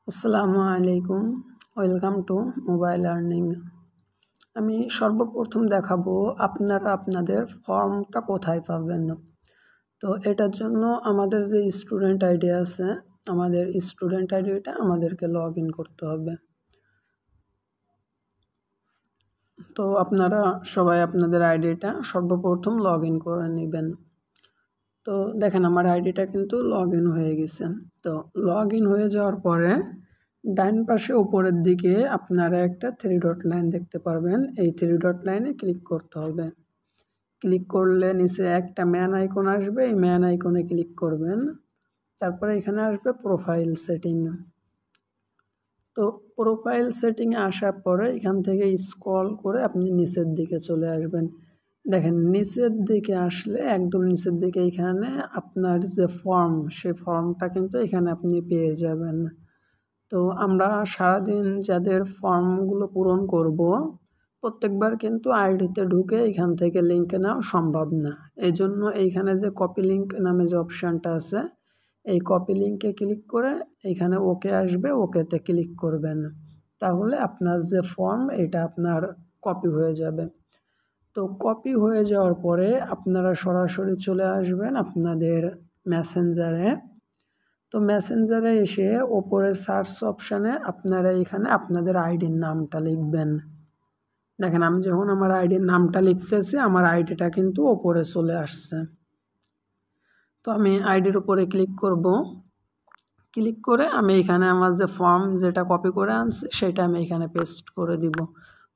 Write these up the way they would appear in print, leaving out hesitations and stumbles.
আসসালামু আলাইকুম, welcome to mobile learning. আমি সর্বপ্রথম দেখাবো আপনারা আপনাদের ফর্মটা কোথায় পাবেন। তো এটার জন্য আমাদের যে স্টুডেন্ট আইডি আছে, আমাদের স্টুডেন্ট আইডিটা আমাদেরকে লগ ইন করতে হবে। তো আপনারা সবাই আপনাদের আইডিটা সর্বপ্রথম লগ ইন করে নেবেন। তো দেখেন আমার আইডিটা কিন্তু লগ ইন হয়ে গেছে। তো লগ ইন হয়ে যাওয়ার পরে ডান পাশে উপরের দিকে আপনারা একটা 3 ডট লাইন দেখতে পারবেন। এই 3 ডট লাইনে ক্লিক করতে হবে। ক্লিক করলে নিচে একটা ম্যান আইকন আসবে, এই ম্যান আইকনে ক্লিক করবেন। তারপরে এখানে আসবে প্রোফাইল সেটিং। তো প্রোফাইল সেটিংয়ে আসার পরে এখান থেকে স্ক্রল করে আপনি নিচের দিকে চলে আসবেন। দেখেন নিচের দিকে আসলে একদম নিচের দিকে এখানে আপনার যে ফর্ম, সেই ফর্মটা কিন্তু এখানে আপনি পেয়ে যাবেন। তো আমরা সারাদিন যাদের ফর্মগুলো পূরণ করব, প্রত্যেকবার কিন্তু আইডিতে ঢুকে এখান থেকে লিঙ্ক নেওয়া সম্ভব না। এই জন্য এইখানে যে কপি লিঙ্ক নামে যে অপশানটা আছে, এই কপি লিঙ্কে ক্লিক করে এইখানে ওকে আসবে, ওকেতে ক্লিক করবেন। তাহলে আপনার যে ফর্ম এটা আপনার কপি হয়ে যাবে। তো কপি হয়ে যাওয়ার পরে আপনারা সরাসরি চলে আসবেন আপনাদের মেসেঞ্জারে। তো মেসেঞ্জারে এসে ওপরে সার্চ অপশানে আপনারা এখানে আপনাদের আইডির নামটা লিখবেন। দেখেন আমি যখন আমার আইডির নামটা লিখতেছি, আমার আইডিটা কিন্তু ওপরে চলে আসছে। তো আমি আইডির উপরে ক্লিক করব। ক্লিক করে আমি এখানে আমার যে ফর্ম যেটা কপি করে আনছি সেটা আমি এখানে পেস্ট করে দিব।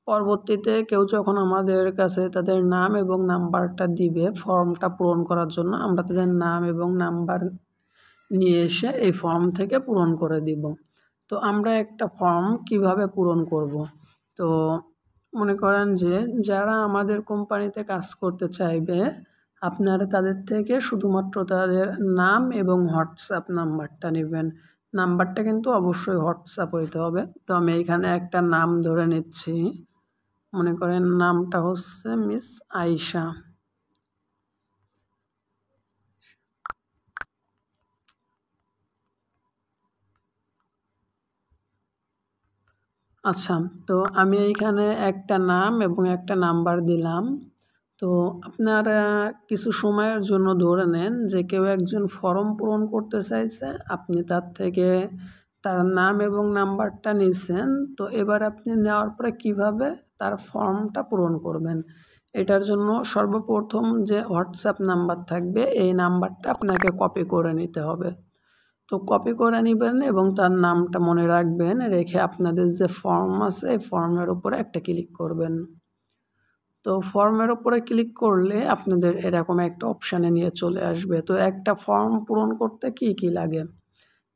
পরবর্তীতে কেউ যখন আমাদের কাছে তাদের নাম এবং নাম্বারটা দিবে ফর্মটা পূরণ করার জন্য, আমরা তাদের নাম এবং নাম্বার নিয়ে এসে এই ফর্ম থেকে পূরণ করে দিব। তো আমরা একটা ফর্ম কিভাবে পূরণ করব। তো মনে করেন যে যারা আমাদের কোম্পানিতে কাজ করতে চাইবে, আপনারা তাদের থেকে শুধুমাত্র তাদের নাম এবং হোয়াটসঅ্যাপ নাম্বারটা নেবেন। নাম্বারটা কিন্তু অবশ্যই হোয়াটসঅ্যাপ হইতে হবে। তো আমি এইখানে একটা নাম ধরে নিচ্ছি। মনে করেন নামটা হচ্ছে মিস আয়েশা। আচ্ছা, তো আমি এইখানে একটা নাম এবং একটা নাম্বার দিলাম। তো আপনারা কিছু সময়ের জন্য ধরে নেন যে কেউ একজন ফর্ম পূরণ করতে চাইছে, আপনি তার থেকে তার নাম এবং নাম্বারটা নিয়েছেন। তো এবার আপনি নেওয়ার পরে কিভাবে তার ফর্মটা পূরণ করবেন, এটার জন্য সর্বপ্রথম যে হোয়াটসঅ্যাপ নাম্বার থাকবে এই নাম্বারটা আপনাকে কপি করে নিতে হবে। তো কপি করে নেবেন এবং তার নামটা মনে রাখবেন, রেখে আপনাদের যে ফর্ম আছে এই ফর্মের উপরে একটা ক্লিক করবেন। তো ফর্মের উপরে ক্লিক করলে আপনাদের এরকম একটা অপশানে নিয়ে চলে আসবে। তো একটা ফর্ম পূরণ করতে কি কি লাগে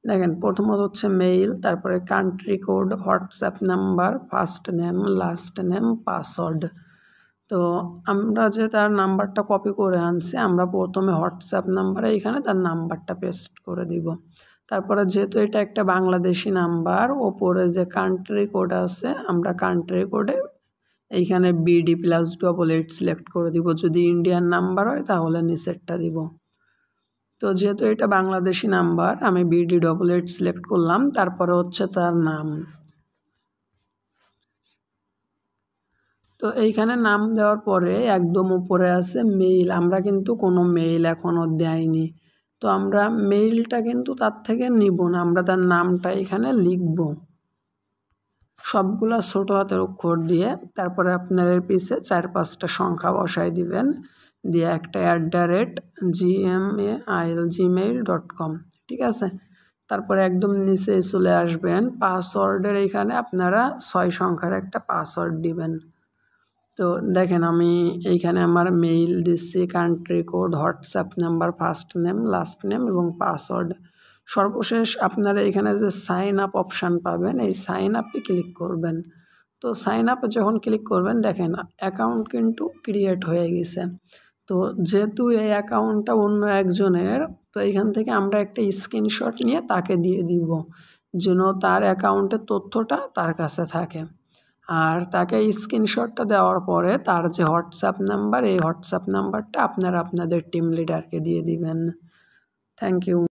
দেখেন, প্রথমত হচ্ছে মেইল, তারপরে country code, WhatsApp number, first name, last name, password. তো আমরা যে তার নাম্বারটা কপি করে আনছি, আমরা প্রথমে হোয়াটসঅ্যাপ নাম্বারে এখানে তার নাম্বারটা পেস্ট করে দিব। তারপরে যেহেতু এটা একটা বাংলাদেশি নাম্বার, ওপরে যে কান্ট্রি কোড আছে আমরা কান্ট্রি কোডে এইখানে BD+88 সিলেক্ট করে দিব। যদি ইন্ডিয়ান নাম্বার হয় তাহলে নিচেরটা দিব। তো যেহেতু এটা বাংলাদেশি নাম্বার আমি BD88 সিলেক্ট করলাম। তারপরে হচ্ছে তার নাম। তো এইখানে নাম দেওয়ার পরে একদম উপরে আছে মেইল, আমরা কিন্তু কোনো মেইল এখনও দেয়নি। তো আমরা মেইলটা কিন্তু তার থেকে নিব না, আমরা তার নামটা এখানে লিখব সবগুলা ছোট হাতের অক্ষর দিয়ে। তারপরে আপনার এর পিছে 4-5টা সংখ্যা বসাই দিবেন, দিয়ে একটা @gmail.com, ঠিক আছে। তারপরে একদম নিচে চলে আসবেন, পাসওয়ার্ডের এইখানে আপনারা 6 সংখ্যার একটা পাসওয়ার্ড দিবেন। তো দেখেন আমি এইখানে আমার মেইল দিচ্ছি, country code, WhatsApp number, first name, last name এবং পাসওয়ার্ড। সর্বশেষ আপনারা এখানে যে সাইন আপ অপশান পাবেন, এই সাইন আপে ক্লিক করবেন। তো সাইন আপে যখন ক্লিক করবেন দেখেন অ্যাকাউন্ট কিন্তু ক্রিয়েট হয়ে গেছে। তো যেহেতু এই অ্যাকাউন্টটা অন্য একজনের, তো এইখান থেকে আমরা একটা স্ক্রিনশট নিয়ে তাকে দিয়ে দিব, যেন তার অ্যাকাউন্টের তথ্যটা তার কাছে থাকে। আর তাকে স্ক্রিনশটটা দেওয়ার পরে তার যে হোয়াটসঅ্যাপ নাম্বার, এই হোয়াটসঅ্যাপ নাম্বারটা আপনারা আপনাদের টিম লিডারকে দিয়ে দিবেন। Thank you.